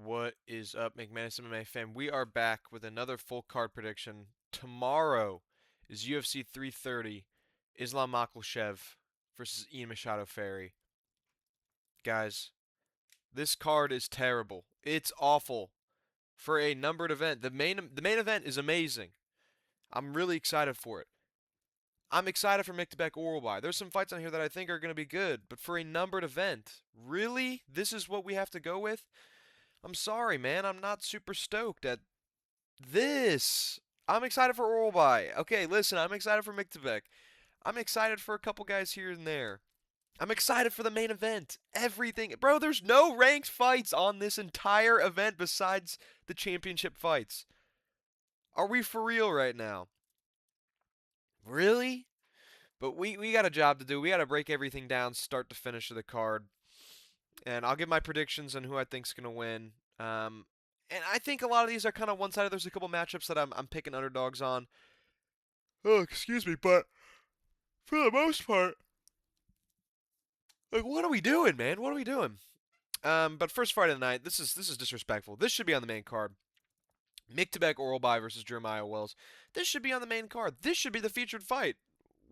What is up, McManus MMA fam? We are back with another full card prediction. Tomorrow is UFC 330, Islam Makhachev versus Ian Machado Ferry. Guys, this card is terrible. It's awful for a numbered event. The main event is amazing. I'm really excited for it. I'm excited for Miktabek Oralby. There's some fights on here that I think are going to be good, but for a numbered event, really? This is what we have to go with? I'm sorry, man. I'm not super stoked at this. I'm excited for Oralby. Okay, listen, I'm excited for Miktabek. I'm excited for a couple guys here and there. I'm excited for the main event. Everything. Bro, there's no ranked fights on this entire event besides the championship fights. Are we for real right now? Really? But we got a job to do. We got to break everything down start to finish of the card. And I'll give my predictions on who I think's going to win. And I think a lot of these are kind of one-sided. There's a couple matchups that I'm picking underdogs on. Oh, excuse me, but for the most part, like, what are we doing, man? What are we doing? But first fight of the night. This is disrespectful. This should be on the main card. Miktabek Oralby versus Jeremiah Wells. This should be on the main card. This should be the featured fight.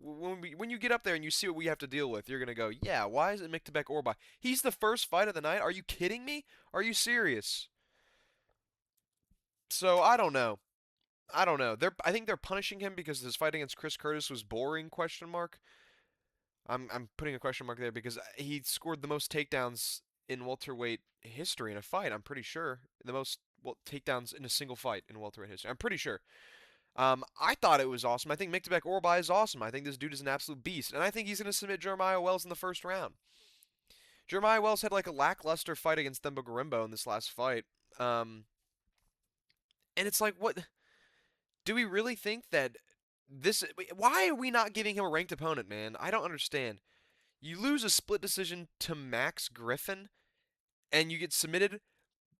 When you get up there and you see what we have to deal with, you're gonna go, yeah. Why is it Miktabek Oralby? He's the first fight of the night. Are you kidding me? Are you serious? So I don't know. I don't know. I think they're punishing him because his fight against Chris Curtis was boring? Question mark. I'm putting a question mark there because he scored the most takedowns in welterweight history in a fight. I'm pretty sure the most takedowns in a single fight in welterweight history. I'm pretty sure. I thought it was awesome. I think Miktabek Oralby is awesome. I think this dude is an absolute beast, and I think he's going to submit Jeremiah Wells in the first round. Jeremiah Wells had like a lackluster fight against Themba Gorimbo in this last fight. And it's like, what? Do we really think that this? Why are we not giving him a ranked opponent, man? I don't understand. You lose a split decision to Max Griffin, and you get submitted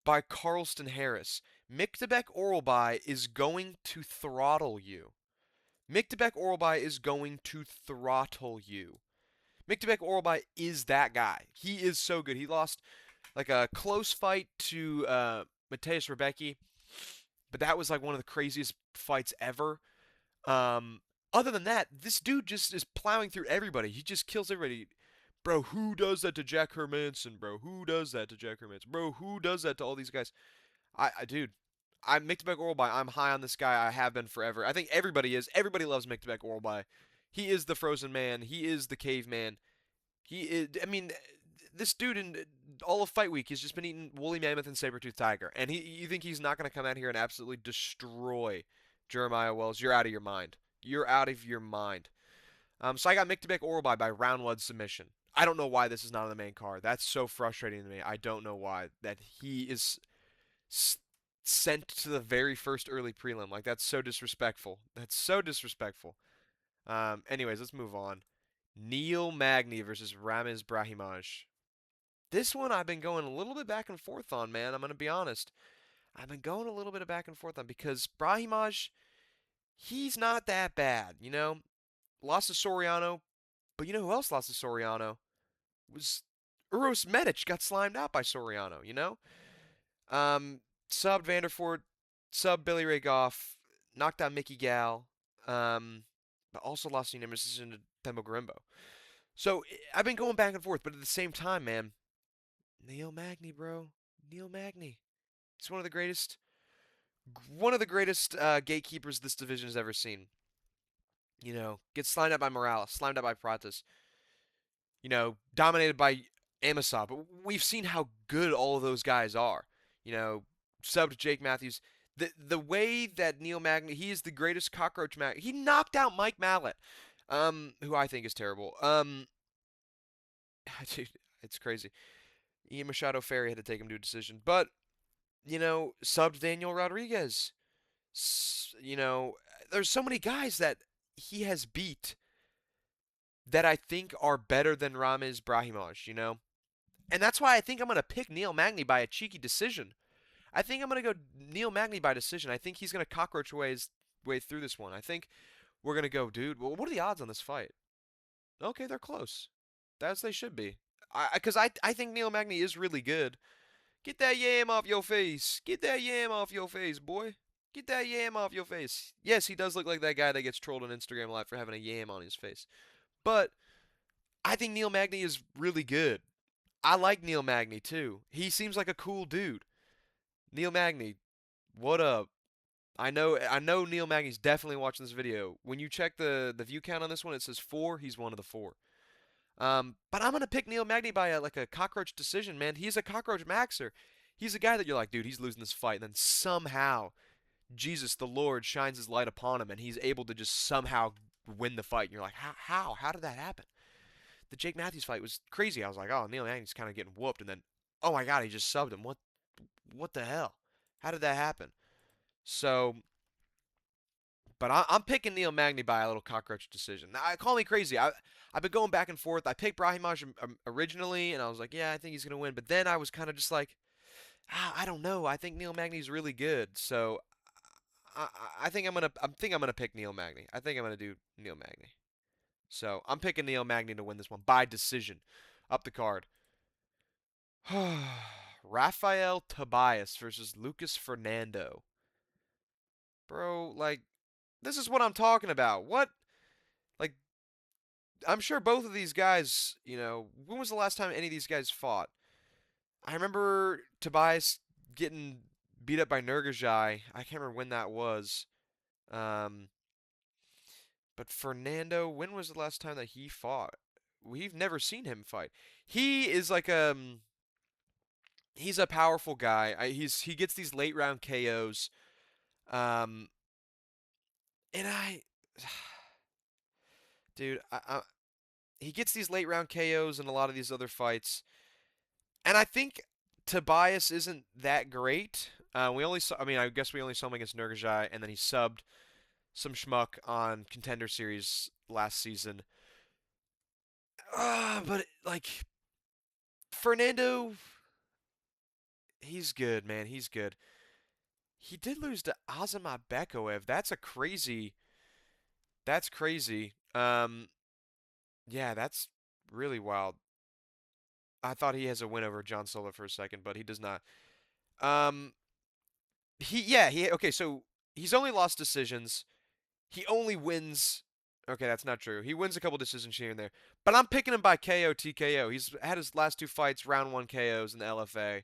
by Carlston Harris. Miktabek Oralby is going to throttle you. Miktabek Oralby is going to throttle you. Miktabek Oralby is that guy. He is so good. He lost like a close fight to Mateusz Rebecki, but that was like one of the craziest fights ever. Other than that, this dude just is plowing through everybody. He just kills everybody. Bro, who does that to Jack Hermanson, bro? Who does that to Jack Hermanson? Bro, who does that to all these guys? Dude, I'm Miktabek Oralby. I'm high on this guy. I have been forever. I think everybody is. Everybody loves Miktabek Oralby. He is the frozen man. He is the caveman. He is. I mean, this dude in all of Fight Week has just been eating woolly mammoth and saber-tooth tiger. And you think he's not going to come out here and absolutely destroy Jeremiah Wells? You're out of your mind. You're out of your mind. So I got Miktabek Oralby by round one submission. I don't know why this is not on the main card. That's so frustrating to me. I don't know why that he is sent to the very first early prelim. Like, that's so disrespectful. That's so disrespectful. Anyways, let's move on. Neil Magny versus Ramiz Brahimaj. This one I've been going a little bit back and forth on, man. I'm gonna be honest. I've been going a little bit of back and forth on because Brahimaj, he's not that bad, you know. Lost to Soriano, but you know who else lost to Soriano? Was Uros Medic got slimed out by Soriano, you know? Subbed Vanderford, subbed Billy Ray Goff, knocked out Mickey Gal, but also lost the unanimous decision to Themba Gorimbo. So I've been going back and forth, but at the same time, man, Neil Magny, bro, Neil Magny. He's one of the greatest gatekeepers this division has ever seen. You know, gets slimed out by Morales, slimed out by Pratas. You know, dominated by Amosov. But we've seen how good all of those guys are. You know, subbed Jake Matthews. The way that Neil Magny, he is the greatest cockroach mag. He knocked out Mike Mallet, who I think is terrible. Dude, it's crazy. Ian Machado Ferry had to take him to a decision, but you know, subbed Daniel Rodriguez. You know, there's so many guys that he has beat that I think are better than Ramiz Brahimaj, you know? And that's why I think I'm going to pick Neil Magny by a cheeky decision. I think I'm going to go Neil Magny by decision. I think he's going to cockroach his way through this one. I think we're going to go, dude, well, what are the odds on this fight? Okay, they're close. As they should be. Because I think Neil Magny is really good. Get that yam off your face. Get that yam off your face, boy. Get that yam off your face. Yes, he does look like that guy that gets trolled on Instagram Live for having a yam on his face. But I think Neil Magny is really good. I like Neil Magny too. He seems like a cool dude. Neil Magny, what up? I know Neil Magny's definitely watching this video. When you check the view count on this one, it says 4. He's one of the 4. But I'm gonna pick Neil Magny by like a cockroach decision, man. He's a cockroach maxer. He's a guy that you're like, dude, he's losing this fight, and then somehow Jesus the Lord shines his light upon him, and he's able to just somehow win the fight. And you're like, how? How did that happen? The Jake Matthews fight was crazy. I was like, oh, Neil Magny's kind of getting whooped, and then, oh my God, he just subbed him. What the hell? How did that happen? So, but I'm picking Neil Magny by a little cockroach decision. Now, call me crazy. I've been going back and forth. I picked Brahimaj originally, and I was like, yeah, I think he's gonna win. But then I was kind of just like, I don't know. I think Neil Magny's really good. So I think I'm gonna pick Neil Magny. I think I'm gonna do Neil Magny. So I'm picking Neil Magny to win this one by decision. Up the card. Rafael Tobias versus Lucas Fernando. Bro, like, this is what I'm talking about. What? Like, I'm sure both of these guys, when was the last time any of these guys fought? I remember Tobias getting beat up by Nurgajai. I can't remember when that was. Um, but Fernando, when was the last time that he fought? We've never seen him fight. He is like he's a powerful guy. He gets these late round KOs. Um, and dude, he gets these late round KOs in a lot of these other fights, and I think Tobias isn't that great. We only saw, I mean, I guess we only saw him against Nurgajai, and then he subbed some schmuck on Contender Series last season. But like Fernando, he's good, man. He's good. He did lose to Azamat Bekoev. That's a crazy. That's crazy. Yeah, that's really wild. I thought he has a win over John Silva for a second, but he does not. Um, he okay. So he's only lost decisions. He only wins. Okay, that's not true. He wins a couple decisions here and there, but I'm picking him by KO TKO. He's had his last 2 fights round 1 KOs in the LFA.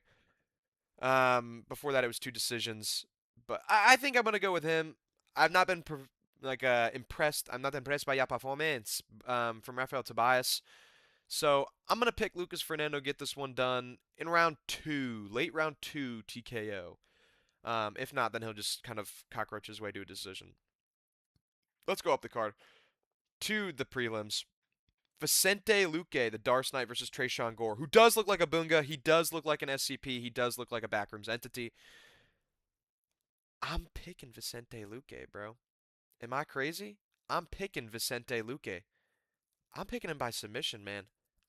Before that it was 2 decisions, but I think I'm gonna go with him. I've not been impressed. I'm not impressed by your performance from Rafael Tobias. So I'm gonna pick Lucas Fernando, get this one done in round 2, late round 2 TKO. If not, then he'll just kind of cockroach his way to a decision. Let's go up the card to the prelims. Vicente Luque, the Darce Knight versus Trayshawn Gore, who does look like a Bunga. He does look like an SCP. He does look like a backrooms entity. I'm picking Vicente Luque, bro. Am I crazy? I'm picking Vicente Luque. I'm picking him by submission, man.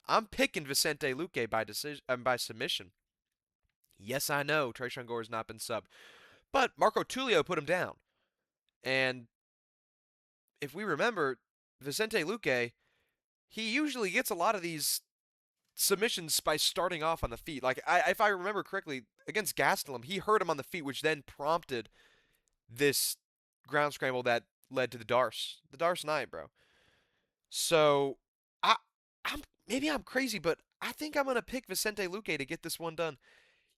I'm picking Vicente Luque by submission. Yes, I know Trayshawn Gore has not been subbed, but Marco Tulio put him down. And if we remember, Vicente Luque, he usually gets a lot of these submissions by starting off on the feet. Like, if I remember correctly, against Gastelum, he hurt him on the feet, which then prompted this ground scramble that led to the Darce Knight, bro. So, I, maybe I'm crazy, but I think I'm gonna pick Vicente Luque to get this one done.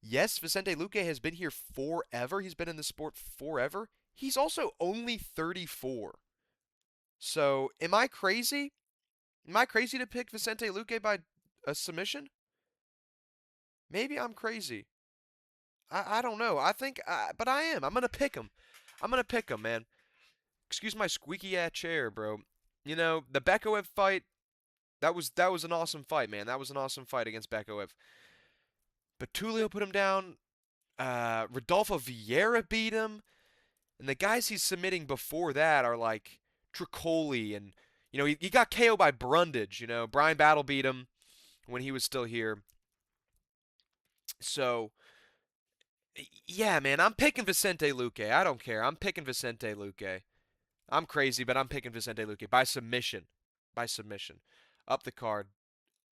Yes, Vicente Luque has been here forever. He's been in the sport forever. He's also only 34. So, am I crazy? Am I crazy to pick Vicente Luque by a submission? Maybe I'm crazy. I don't know. I think, but I am. I'm gonna pick him. I'm gonna pick him, man. Excuse my squeaky ass chair, bro. The Bekoev fight. That was an awesome fight, man. That was an awesome fight against Bekoev. But Tulio put him down. Rodolfo Vieira beat him, and the guys he's submitting before that are like Tricoli, and he got KO by Brundage. Brian Battle beat him when he was still here. So, yeah, man, I'm picking Vicente Luque. I don't care. I'm picking Vicente Luque. I'm crazy, but I'm picking Vicente Luque by submission. By submission. Up the card.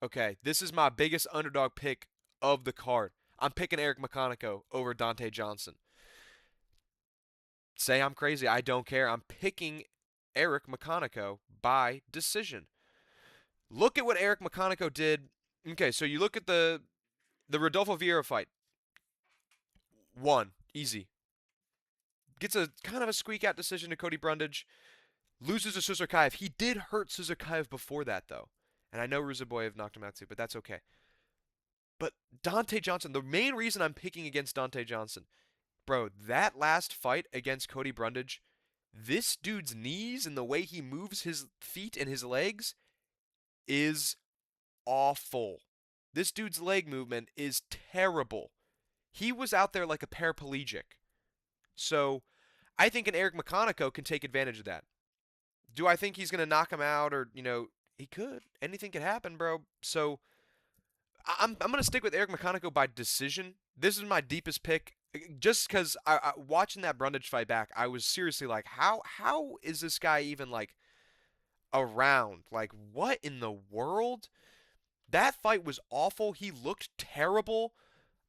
Okay, this is my biggest underdog pick of the card. I'm picking Eric McConaughey over Dante Johnson. Say I'm crazy. I don't care. I'm picking Eric McConaughey by decision. Look at what Eric McConaughey did. Okay, so you look at the Rodolfo Vieira fight. One, easy. Gets a kind of a squeak out decision to Cody Brundage. Loses to Suzukaev. He did hurt Suzukaev before that, though. And I know Ruzaboyev knocked him out too, but that's okay. But Dante Johnson, the main reason I'm picking against Dante Johnson, bro, that last fight against Cody Brundage, this dude's knees and the way he moves his feet and his legs is awful. This dude's leg movement is terrible. He was out there like a paraplegic. So I think an Eric McConaughey can take advantage of that. Do I think he's going to knock him out or, he could. Anything could happen, bro. So I'm going to stick with Eric McConaughey by decision. This is my deepest pick. Just because watching that Brundage fight back, I was seriously like, how is this guy even like around? Like, what in the world? That fight was awful. He looked terrible.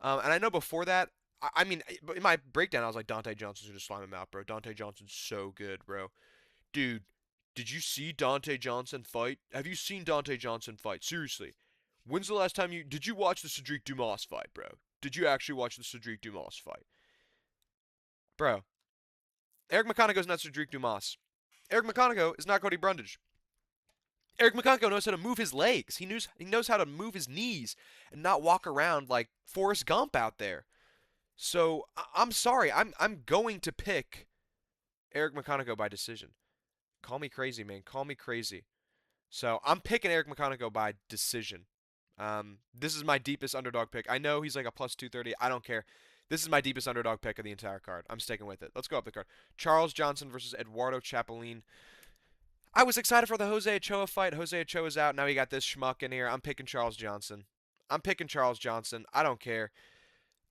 And I know before that, I mean, in my breakdown, I was like, Dante Johnson's gonna slime him out, bro. Dante Johnson's so good, bro. Dude, did you see Dante Johnson fight? Have you seen Dante Johnson fight? Seriously. When's the last time did you watch the Cedric Dumas fight, bro? Did you actually watch the Cedric Dumas fight? Bro, Eric McConaughey's not Cedric Dumas. Eric McConaughey is not Cody Brundage. Eric McConaughey knows how to move his legs. He knows how to move his knees and not walk around like Forrest Gump out there. So I'm sorry. I'm going to pick Eric McConaughey by decision. Call me crazy, man. Call me crazy. So I'm picking Eric McConaughey by decision. This is my deepest underdog pick. I know he's like a plus 230. I don't care. This is my deepest underdog pick of the entire card. I'm sticking with it. Let's go up the card. Charles Johnson versus Eduardo Chapelin. I was excited for the Jose Ochoa fight. Jose Ochoa's out. Now we got this schmuck in here. I'm picking Charles Johnson. I'm picking Charles Johnson. I don't care.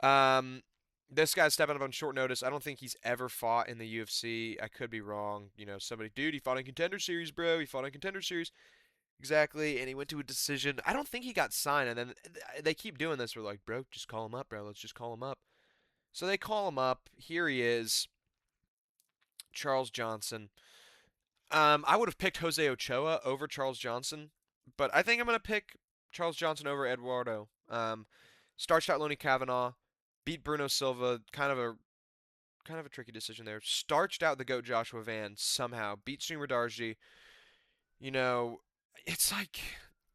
Um, this guy's stepping up on short notice. I don't think he's ever fought in the UFC. I could be wrong. Dude, he fought in Contender Series, bro. He fought in Contender Series. Exactly, and he went to a decision. I don't think he got signed, and then they keep doing this. We're like, bro, just call him up, bro. Let's just call him up. So they call him up. Here he is, Charles Johnson. I would have picked Jose Ochoa over Charles Johnson, but I think I'm gonna pick Charles Johnson over Eduardo. Starched out Lonnie Kavanaugh, beat Bruno Silva. Kind of a tricky decision there. Starched out the GOAT Joshua Van somehow. Beat Sumar Darji. You know, it's like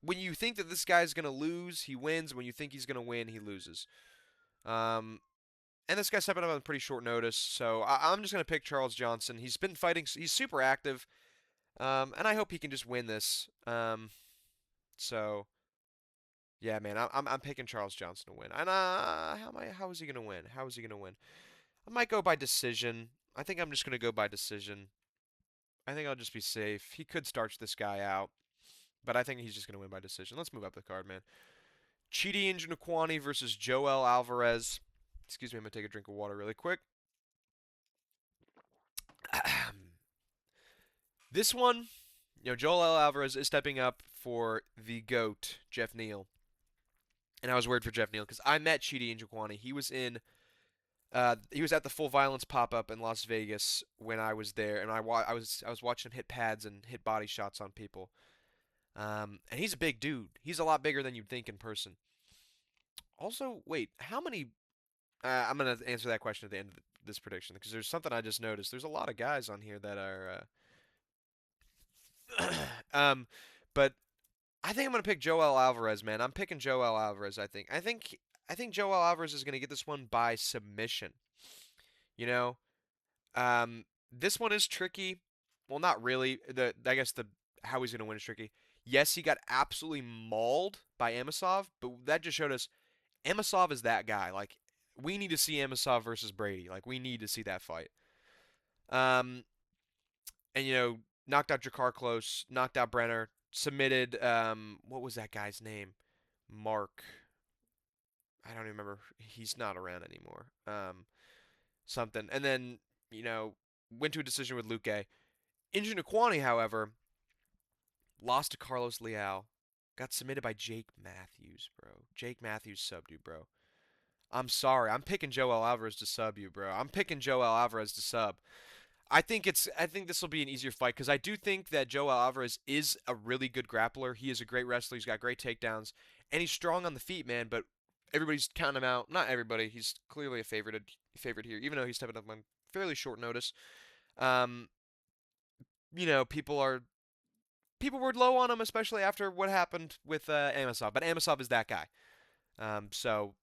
when you think that this guy's gonna lose, he wins. When you think he's gonna win, he loses. Um, and this guy's stepping up on pretty short notice, so I'm just gonna pick Charles Johnson. He's been fighting. He's super active. And I hope he can just win this. So yeah, man, I'm picking Charles Johnson to win. And how is he gonna win? How is he gonna win? I might go by decision. I think I'm just gonna go by decision. I think I'll just be safe. He could starch this guy out, but I think he's just gonna win by decision. Let's move up the card, man. Chidi Njokuani versus Joel Alvarez. Excuse me, I'm gonna take a drink of water really quick. This one, Joel Alvarez is stepping up for the GOAT, Jeff Neal. And I was worried for Jeff Neal because I met Chidi Njokuani. He was at the Full Violence pop-up in Las Vegas when I was there, and I was watching him hit pads and hit body shots on people. And he's a big dude. He's a lot bigger than you'd think in person. Also, wait, how many? I'm gonna answer that question at the end of this prediction because there's something I just noticed. There's a lot of guys on here that are. But I think I'm gonna pick Joel Alvarez, man. I'm picking Joel Alvarez. I think Joel Alvarez is gonna get this one by submission. You know, this one is tricky. Well, not really. I guess the how he's gonna win is tricky. Yes, he got absolutely mauled by Amosov, but that just showed us Amosov is that guy. Like, we need to see Amosov versus Brady. Like, we need to see that fight. Um, and knocked out Jakar Close, knocked out Brenner, submitted. What was that guy's name? Mark. I don't even remember. He's not around anymore. Something, and then went to a decision with Luke Gay. Injun Njokuani, however, lost to Carlos Leal. Got submitted by Jake Matthews, bro. Jake Matthews subbed you, bro. I'm sorry. I'm picking Joel Alvarez to sub you, bro. I'm picking Joel Alvarez to sub. I think this will be an easier fight because I do think that Joel Alvarez is a really good grappler. He is a great wrestler. He's got great takedowns, and he's strong on the feet, man. But everybody's counting him out. Not everybody. He's clearly a favorite here, even though he's stepping up on fairly short notice. Um, people were low on him, especially after what happened with Amosov. But Amosov is that guy. So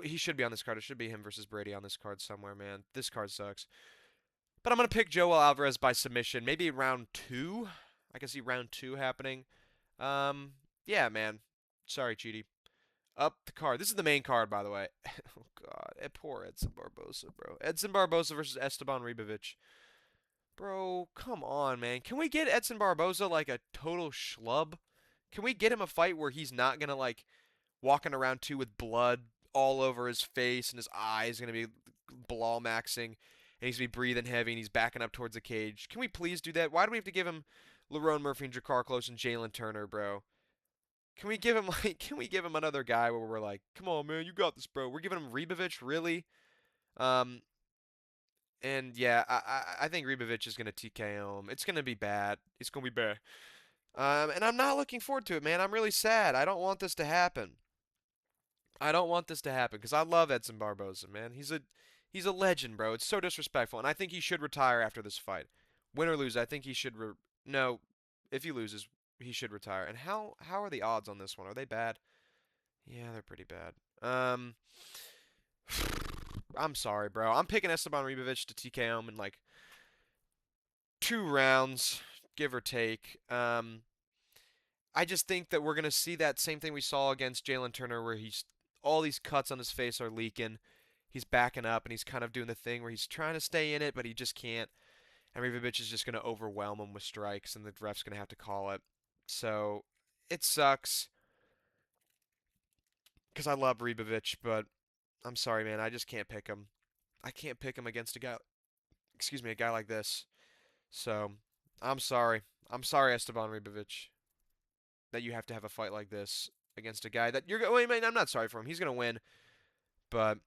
he should be on this card. It should be him versus Brady on this card somewhere, man. This card sucks. But I'm gonna pick Joel Alvarez by submission. Maybe round two. I can see round two happening. Yeah, man. Sorry, Cheaty. Up the card. This is the main card, by the way. Oh God, poor Edson Barboza, bro. Edson Barboza versus Esteban Ribovic. Bro, come on, man. Can we get Edson Barboza like a total schlub? Can we get him a fight where he's not gonna like walking around too with blood all over his face and his eyes gonna be ball maxing and he's gonna be breathing heavy and he's backing up towards the cage? Can we please do that? Why do we have to give him Lerone Murphy and Jakar Close and Jalen Turner, bro? Can we give him can we give him another guy where we're like, come on, man, you got this, bro? We're giving him Ribovic, really? Um, and yeah, I think Ribovic is gonna TKO him. It's gonna be bad. It's gonna be bad. And I'm not looking forward to it, man. I'm really sad. I don't want this to happen. I don't want this to happen because I love Edson Barboza, man. He's a legend, bro. It's so disrespectful, and I think he should retire after this fight. Win or lose, I think he should. No, if he loses, he should retire. And how are the odds on this one? Are they bad? Yeah, they're pretty bad. I'm sorry, bro. I'm picking Esteban Ribovic to TKO him in like 2 rounds, give or take. I just think that we're gonna see that same thing we saw against Jalen Turner, where he's all these cuts on his face are leaking. He's backing up and he's kind of doing the thing where he's trying to stay in it, but he just can't. And Rivovic is just gonna overwhelm him with strikes, and the ref's gonna have to call it. So it sucks because I love Ribovic, but I'm sorry, man. I just can't pick him. I can't pick him against a guy like this. So I'm sorry. I'm sorry, Esteban Ribovic, that you have to have a fight like this against a guy that you're going. Wait, I'm not sorry for him. He's gonna win, but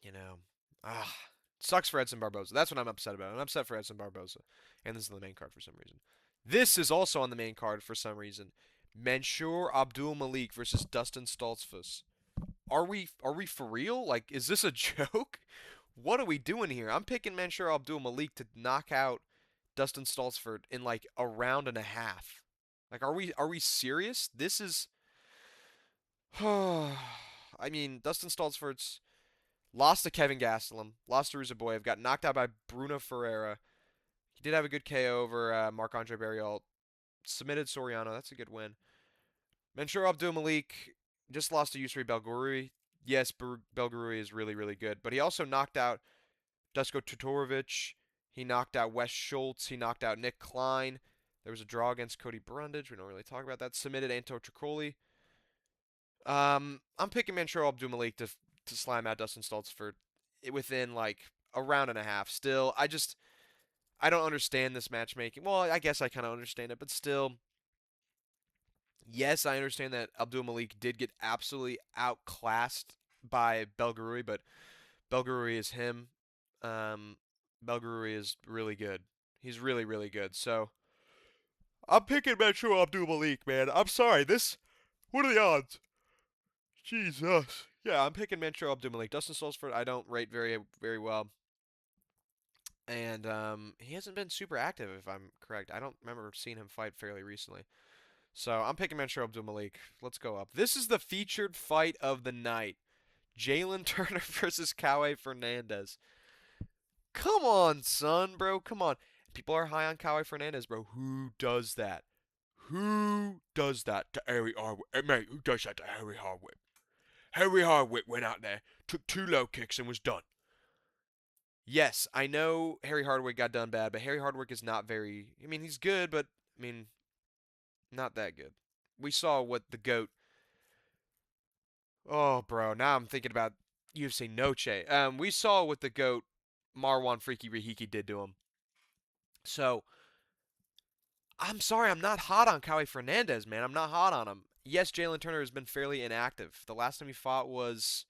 you know, ah, sucks for Edson Barboza. That's what I'm upset about. I'm upset for Edson Barboza, and this is the main card for some reason. This is also on the main card for some reason. Mansour Abdul Malik versus Dustin Stoltzfus. Are we for real? Like, is this a joke? What are we doing here? I'm picking Mansour Abdul Malik to knock out Dustin Stoltzfus in like a round and a half. Like, are we serious? This is I mean, Dustin Stoltzfus lost to Kevin Gastelum, lost to Ruzaboyev, got knocked out by Bruno Ferreira. He did have a good KO over Marc-Andre Barriault. Submitted Soriano. That's a good win. Mansour Abdul Malik just lost to Yusri Belgorui. Yes, Belgorui is really, really good, but he also knocked out Dusko Todorovic. He knocked out Wes Schultz. He knocked out Nick Klein. There was a draw against Cody Brundage. We don't really talk about that. Submitted Anto Tricoli. I'm picking Mansour Abdul Malik to slam out Dustin Stoltzfus within like a round and a half. Still, I don't understand this matchmaking. Well, I guess I kind of understand it, but still, yes, I understand that Abdul Malik did get absolutely outclassed by Belgorui, but Belgorui is him. Um, Belgorui is really good. He's really, really good. So I'm picking Mansour Abdul Malik, man. I'm sorry. What are the odds? Jesus. Yeah, I'm picking Mansour Abdul Malik. Dustin Stoltzfus, I don't rate very, very well. And he hasn't been super active, if I'm correct. I don't remember seeing him fight fairly recently. So I'm picking Mansour Abdul Malik. Let's go up. This is the featured fight of the night. Jalen Turner versus Caue Fernandez. Come on, son, bro. Come on. People are high on Caue Fernandez, bro. Who does that? Who does that to Harry Hardwick? Mate, who does that to Harry Hardwick? Harry Hardwick went out there, took 2 low kicks, and was done. Yes, I know Harry Hardwick got done bad, but Harry Hardwick is not very. I mean, he's good, but I mean, not that good. We saw what the GOAT. Oh, bro, now I'm thinking about UFC Noche. We saw what the GOAT Marwan Freaky Rihiki did to him. So, I'm sorry, I'm not hot on Caue Fernandez, man. I'm not hot on him. yes, Jalen Turner has been fairly inactive. The last time he fought wasn't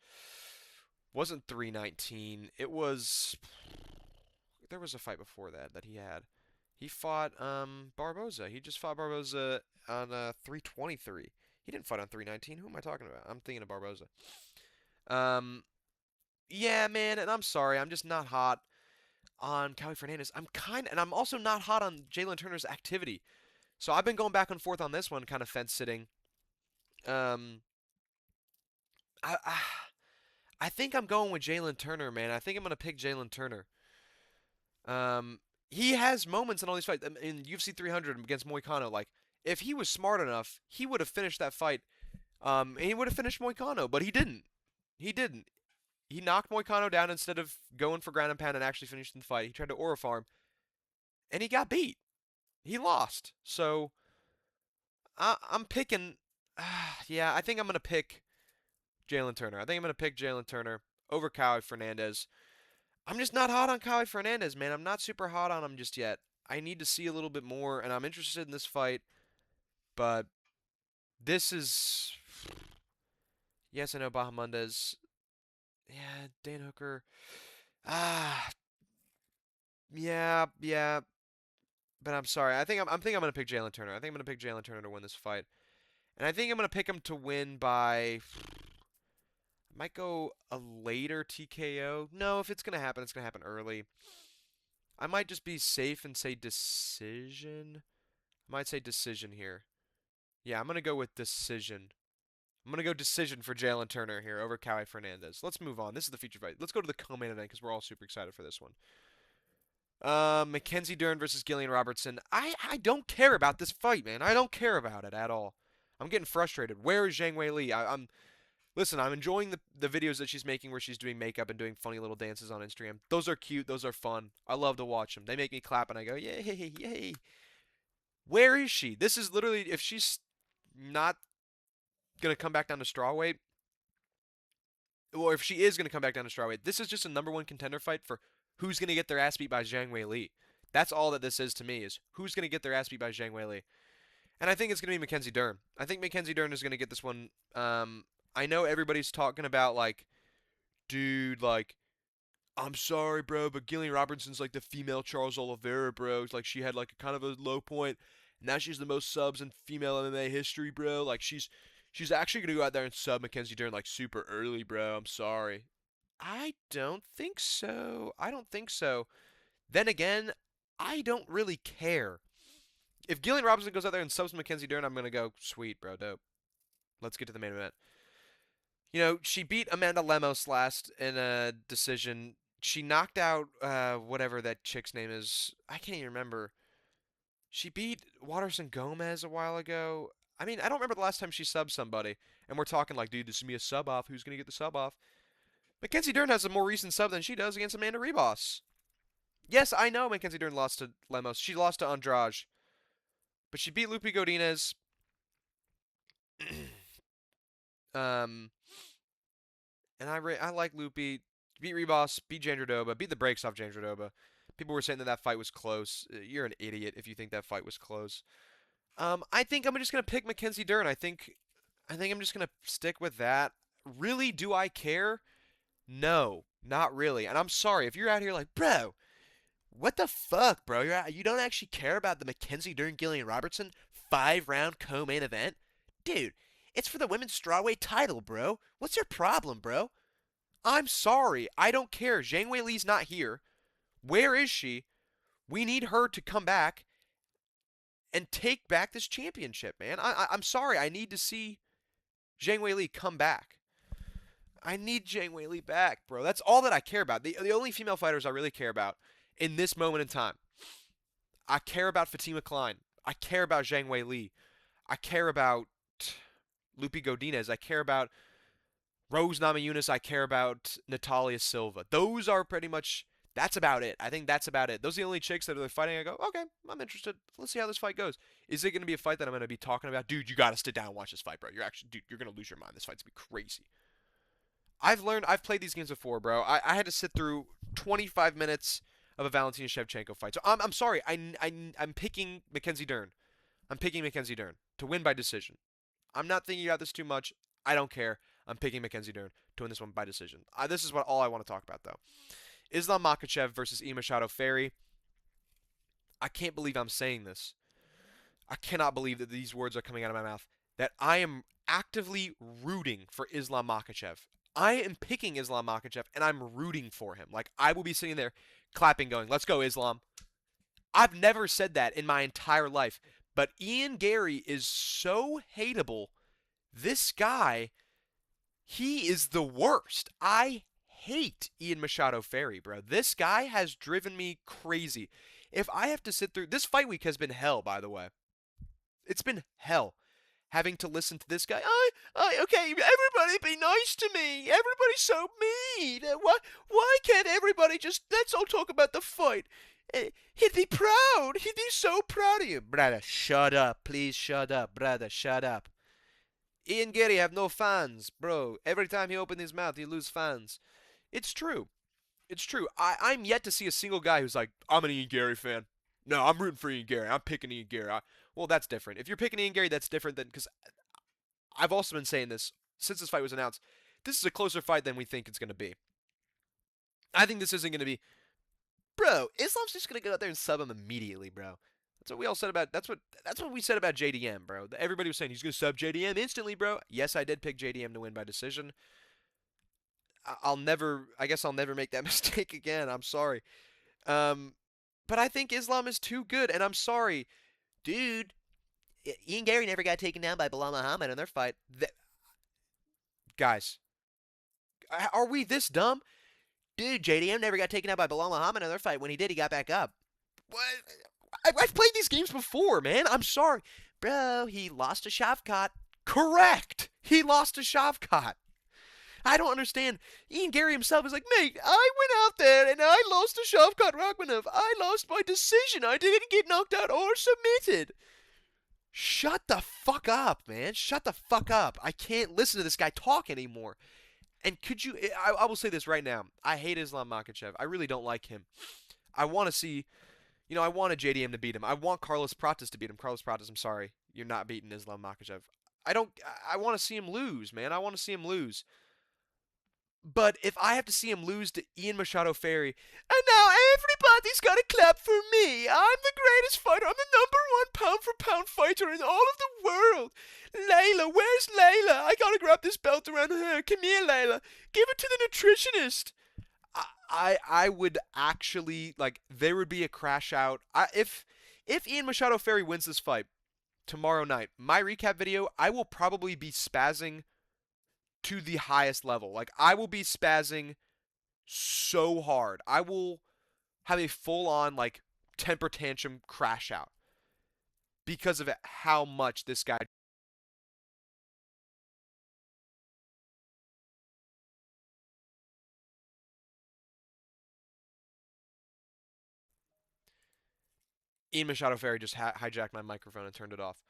319. It was there was a fight before that he had. He fought Barboza. He just fought Barboza on 323. He didn't fight on 319. Who am I talking about? I'm thinking of Barboza. Um, yeah, man, and I'm sorry, I'm just not hot on Cali Fernandez. And I'm also not hot on Jalen Turner's activity. So I've been going back and forth on this one, kind of fence sitting. Um, I I think I'm going with Jalen Turner, man. I think I'm gonna pick Jalen Turner. Um, he has moments in all these fights. In UFC 300 against Moicano, like if he was smart enough, he would have finished that fight. And he would have finished Moicano, but he didn't. He didn't. He knocked Moicano down instead of going for ground and pound and actually finishing the fight. He tried to aura farm, and he got beat. He lost. So I'm picking. Yeah, I think I'm gonna pick Jalen Turner. I think I'm gonna pick Jalen Turner over Kyle Fernandez. I'm just not hot on Kyle Fernandez, man. I'm not super hot on him just yet. I need to see a little bit more, and I'm interested in this fight, but this is. Yes, I know Bahamondes. Yeah, Dan Hooker. Ah, yeah. But I'm sorry. I'm gonna pick Jalen Turner. I think I'm gonna pick Jalen Turner to win this fight, and I think I'm gonna pick him to win by. I might go a later TKO. No, if it's gonna happen, it's gonna happen early. I might just be safe and say decision. I might say decision here. Yeah, I'm gonna go with decision. I'm gonna go decision for Jalen Turner here over Kyle Fernandez. Let's move on. This is the feature fight. Let's go to the co-main event because we're all super excited for this one. Mackenzie Dern versus Gillian Robertson. I don't care about this fight, man. I don't care about it at all. I'm getting frustrated. Where is Zhang Wei Li? I'm listen. I'm enjoying the videos that she's making where she's doing makeup and doing funny little dances on Instagram. Those are cute. Those are fun. I love to watch them. They make me clap and I go yay yay. Where is she? This is literally if she's not gonna come back down to strawweight, or if she is gonna come back down to strawweight, this is just a number one contender fight for who's gonna get their ass beat by Zhang Wei Li. That's all that this is to me is who's gonna get their ass beat by Zhang Wei Li. And I think it's gonna be Mackenzie Dern. I think Mackenzie Dern is gonna get this one. I know everybody's talking about like, dude, like I'm sorry, bro, but Gillian Robertson's like the female Charles Oliveira, bro. It's like she had like a kind of a low point. Now she's the most subs in female MMA history, bro. Like she's actually gonna go out there and sub Mackenzie Dern like super early, bro. I'm sorry. I don't think so. I don't think so. Then again, I don't really care. If Gillian Robinson goes out there and subs Mackenzie Dern, I'm gonna go, sweet, bro, dope. Let's get to the main event. You know, she beat Amanda Lemos last in a decision. She knocked out whatever that chick's name is. I can't even remember. She beat Waterson Gomez a while ago. I mean, I don't remember the last time she subbed somebody. And we're talking like, dude, this is me a sub off. Who's gonna get the sub off? Mackenzie Dern has a more recent sub than she does against Amanda Ribas. Yes, I know Mackenzie Dern lost to Lemos. She lost to Andrade. But she beat Lupe Godinez. um, and I like Lupe. Beat Ribas, beat Jandradoba, beat the brakes off Jandradoba. People were saying that that fight was close. You're an idiot if you think that fight was close. I think I'm just gonna pick Mackenzie Dern. I think I'm just gonna stick with that. Really, do I care? No, not really. And I'm sorry if you're out here like, bro, what the fuck, bro? You don't actually care about the Mackenzie Dern Gillian Robertson 5 round co-main event, dude. It's for the women's strawweight title, bro. What's your problem, bro? I'm sorry. I don't care. Zhang Wei Li's not here. Where is she? We need her to come back and take back this championship, man. I'm sorry. I need to see Zhang Wei Li come back. I need Zhang Wei Li back, bro. That's all that I care about. The only female fighters I really care about in this moment in time. I care about Fatima Klein. I care about Zhang Wei Li. I care about Lupe Godinez. I care about Rose Namajunas. I care about Natalia Silva. Those are pretty much. That's about it. I think that's about it. Those are the only chicks that are fighting. I go, okay, I'm interested. Let's see how this fight goes. Is it going to be a fight that I'm going to be talking about? Dude, you got to sit down and watch this fight, bro. Dude, you're going to lose your mind. This fight's going to be crazy. I've played these games before, bro. I had to sit through 25 minutes of a Valentina Shevchenko fight. So I'm sorry. I'm picking Mackenzie Dern. I'm picking Mackenzie Dern to win by decision. I'm not thinking about this too much. I don't care. I'm picking Mackenzie Dern to win this one by decision. This is all I want to talk about, though. Islam Makhachev versus Machado Ferry. I can't believe I'm saying this. I cannot believe that these words are coming out of my mouth. That I am actively rooting for Islam Makhachev. I am picking Islam Makhachev, and I'm rooting for him. Like, I will be sitting there clapping, going, let's go, Islam. I've never said that in my entire life. But Garry is so hateable. This guy, he is the worst. I hate Machado Ferry, bro. This guy has driven me crazy. If I have to sit through this fight week has been hell, by the way. It's been hell having to listen to this guy. Okay, everybody be nice to me. Everybody's so mean. Why can't everybody just, let's all talk about the fight. He'd be proud. He'd be so proud of you. Brother, shut up. Please shut up. Brother, shut up. Garry have no fans, bro. Every time he opens his mouth, he lose fans. It's true. It's true. I'm yet to see a single guy who's like, I'm an Garry fan. No, I'm rooting for Garry. I'm picking Garry. Well, that's different. If you're picking Garry, that's different than, because I've also been saying this since this fight was announced. This is a closer fight than we think it's going to be. I think this isn't going to be, bro, Islam's just going to go out there and sub him immediately, bro. That's what we all said about, that's what we said about JDM, bro. Everybody was saying he's going to sub JDM instantly, bro. Yes, I did pick JDM to win by decision. I guess I'll never make that mistake again. I'm sorry. But I think Islam is too good, and I'm sorry. Dude, Garry never got taken down by Bilal Muhammad in their fight. Guys, are we this dumb? Dude, JDM never got taken out by Bilal Muhammad in their fight. When he did, he got back up. What? I've played these games before, man. I'm sorry. Bro, he lost to Shavkat. Correct. He lost to Shavkat. I don't understand. Garry himself is like, mate, I went out there and I lost to Shavkat Rakhmonov. I lost by decision. I didn't get knocked out or submitted. Shut the fuck up, man. Shut the fuck up. I can't listen to this guy talk anymore. And could you... I will say this right now. I hate Islam Makhachev. I really don't like him. I want to see... I wanted JDM to beat him. I want Carlos Pratas to beat him. Carlos Pratas, I'm sorry. You're not beating Islam Makhachev. I want to see him lose, man. I want to see him lose. But if I have to see him lose to Machado Ferry, and now everybody's got to clap for me. I'm the greatest fighter. I'm the #1 pound-for-pound fighter in all of the world. Layla, where's Layla? I got to grab this belt around her. Come here, Layla. Give it to the nutritionist. I would actually, like, there would be a crash out. If Machado Ferry wins this fight tomorrow night, my recap video, I will probably be spazzing to the highest level. Like, I will be spazzing so hard. I will have a full-on, like, temper tantrum crash out because of how much this guy... Machado Ferry just hijacked my microphone and turned it off.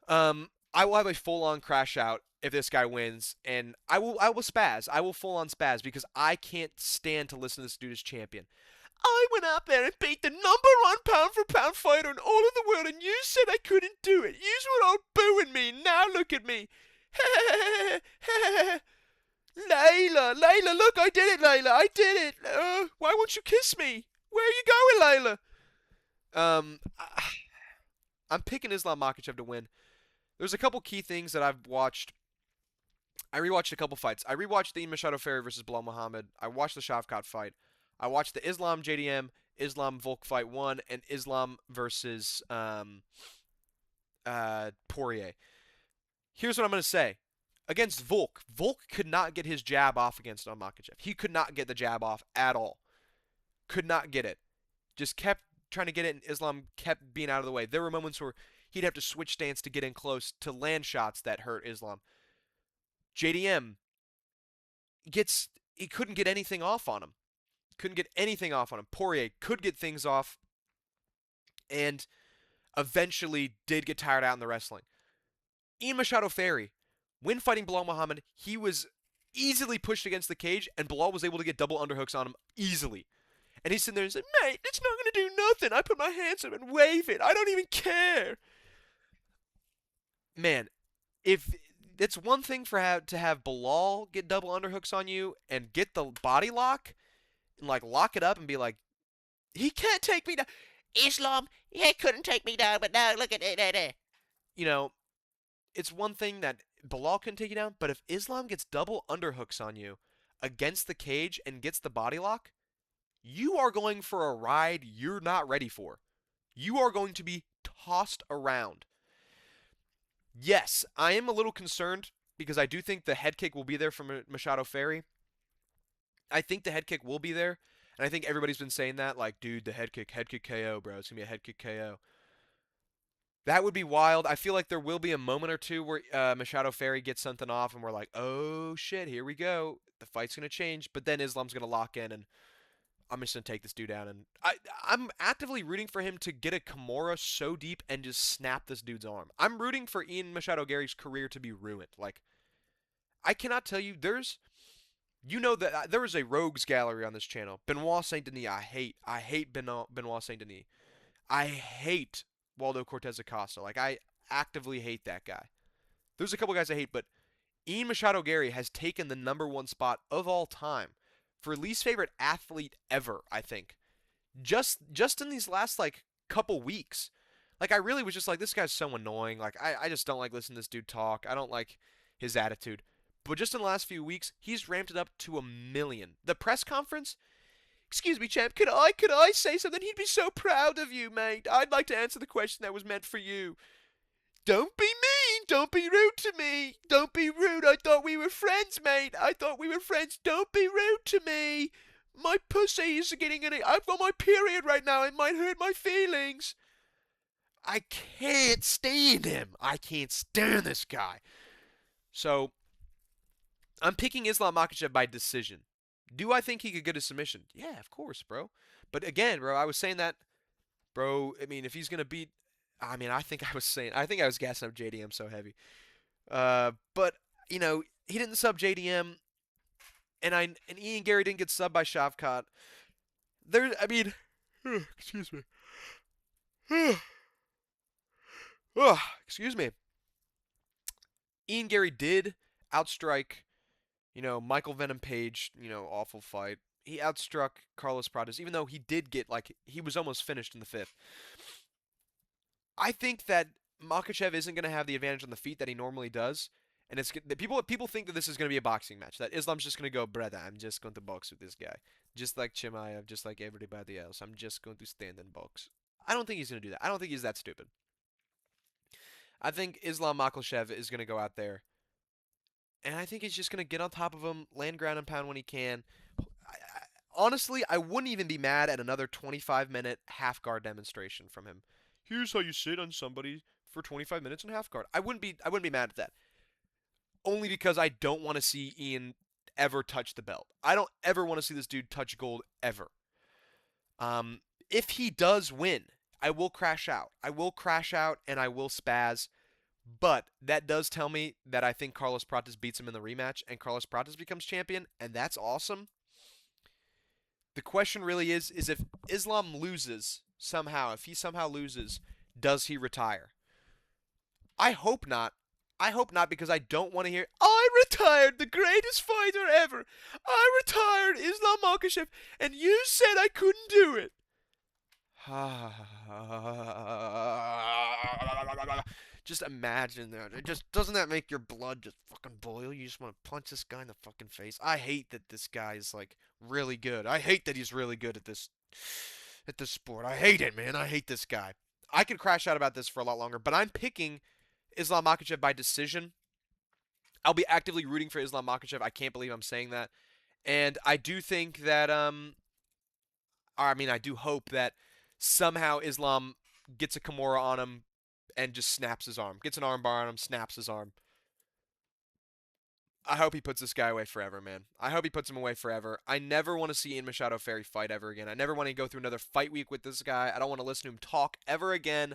I will have a full-on crash out if this guy wins, and I will spaz. I will full-on spaz because I can't stand to listen to this dude as champion. I went out there and beat the #1 pound-for-pound fighter in all of the world, and you said I couldn't do it. You were all booing me. Now look at me. Layla, look, I did it, Layla. I did it. Why won't you kiss me? Where are you going, Layla? I'm picking Islam Makhachev to win. There's a couple key things that I've watched. I rewatched a couple fights. I rewatched the Machado Ferry versus Bilal Muhammad. I watched the Shavkat fight. I watched the Islam JDM, Islam Volk fight 1, and Islam versus Poirier. Here's what I'm going to say. Against Volk could not get his jab off against Makhachev. He could not get the jab off at all. Could not get it. Just kept trying to get it, and Islam kept being out of the way. There were moments where he'd have to switch stance to get in close to land shots that hurt Islam. JDM he couldn't get anything off on him. Poirier could get things off and eventually did get tired out in the wrestling. Machado Ferry, when fighting Bilal Muhammad, he was easily pushed against the cage, and Bilal was able to get double underhooks on him easily. And he's sitting there and said, mate, it's not going to do nothing. I put my hands up and wave it. I don't even care. Man, if it's one thing to have Bilal get double underhooks on you and get the body lock and like lock it up and be like, he can't take me down. Islam, he couldn't take me down, but now look at it. You know, it's one thing that Bilal can take you down, but if Islam gets double underhooks on you against the cage and gets the body lock, you are going for a ride you're not ready for. You are going to be tossed around. Yes, I am a little concerned because I do think the head kick will be there from Machado Ferry. I think the head kick will be there, and I think everybody's been saying that, like, dude, the head kick KO, bro. It's gonna be a head kick KO. That would be wild. I feel like there will be a moment or two where Machado Ferry gets something off, and we're like, oh shit, here we go. The fight's gonna change, but then Islam's gonna lock in, and I'm just gonna take this dude down. And I'm actively rooting for him to get a Kimura so deep and just snap this dude's arm. I'm rooting for Ian Machado Garry's career to be ruined. Like, I cannot tell you. You know that there is a rogues gallery on this channel. Benoit Saint Denis, I hate. I hate Benoit Saint Denis. I hate Waldo Cortez Acosta. Like, I actively hate that guy. There's a couple guys I hate, but Ian Machado Garry has taken the #1 spot of all time for least favorite athlete ever, I think. Just in these last like couple weeks. Like, I really was just like, this guy's so annoying. Like, I just don't like listening to this dude talk. I don't like his attitude. But just in the last few weeks, he's ramped it up to 1,000,000. The press conference, excuse me, champ, could I say something? He'd be so proud of you, mate. I'd like to answer the question that was meant for you. Don't be mean. Don't be rude to me. Don't be rude. I thought we were friends, mate. I thought we were friends. Don't be rude to me. My pussy is getting in it. I've got my period right now. It might hurt my feelings. I can't stand him. I can't stand this guy. So, I'm picking Islam Makhachev by decision. Do I think he could get a submission? Yeah, of course, bro. But again, bro, I was saying that, bro. I mean, if he's gonna beat, I think I think I was gassing up JDM so heavy. But he didn't sub JDM, and Ian Garry didn't get subbed by Shavkat. Excuse me. Excuse me. Ian Garry did outstrike, Michael Venom Page, awful fight. He outstruck Carlos Pradas, even though he did get, like, he was almost finished in the fifth. I think that Makhachev isn't going to have the advantage on the feet that he normally does. And people think that this is going to be a boxing match. That Islam's just going to go, brother, I'm just going to box with this guy. Just like Chimaev, just like everybody else. I'm just going to stand and box. I don't think he's going to do that. I don't think he's that stupid. I think Islam Makhachev is going to go out there, and I think he's just going to get on top of him, land ground and pound when he can. Honestly, I wouldn't even be mad at another 25-minute half guard demonstration from him. Here's how you sit on somebody for 25 minutes in half guard. I wouldn't be mad at that. Only because I don't want to see Ian ever touch the belt. I don't ever want to see this dude touch gold ever. If he does win, I will crash out. I will crash out and I will spaz. But that does tell me that I think Carlos Pratas beats him in the rematch and Carlos Pratas becomes champion, and that's awesome. The question really is if Islam loses somehow, if he somehow loses, does he retire? I hope not. I hope not, because I don't want to hear, I retired, the greatest fighter ever. I retired Islam Makhachev, and you said I couldn't do it. Just imagine that. Doesn't that make your blood just fucking boil? You just want to punch this guy in the fucking face. I hate that this guy is like really good. I hate that he's really good at this sport. I hate it, man. I hate this guy. I could crash out about this for a lot longer, but I'm picking Islam Makhachev by decision. I'll be actively rooting for Islam Makhachev. I can't believe I'm saying that. And I do think that I do hope that somehow Islam gets a Kimura on him and just snaps his arm. Gets an armbar on him, snaps his arm. I hope he puts this guy away forever, man. I hope he puts him away forever. I never want to see Ian Machado Ferry fight ever again. I never want to go through another fight week with this guy. I don't want to listen to him talk ever again.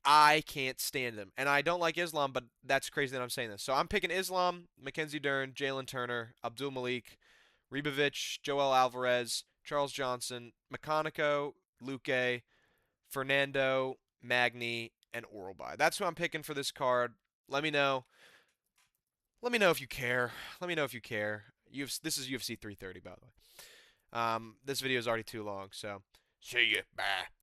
I can't stand him. And I don't like Islam, but that's crazy that I'm saying this. So I'm picking Islam, Mackenzie Dern, Jalen Turner, Abdul Malik, Ribovic, Joel Alvarez, Charles Johnson, Mechanico, Luque, Fernando, Magny, and Oralby. That's who I'm picking for this card. Let me know. Let me know if you care. Let me know if you care. This is UFC 330, by the way. This video is already too long, so see ya. Bye.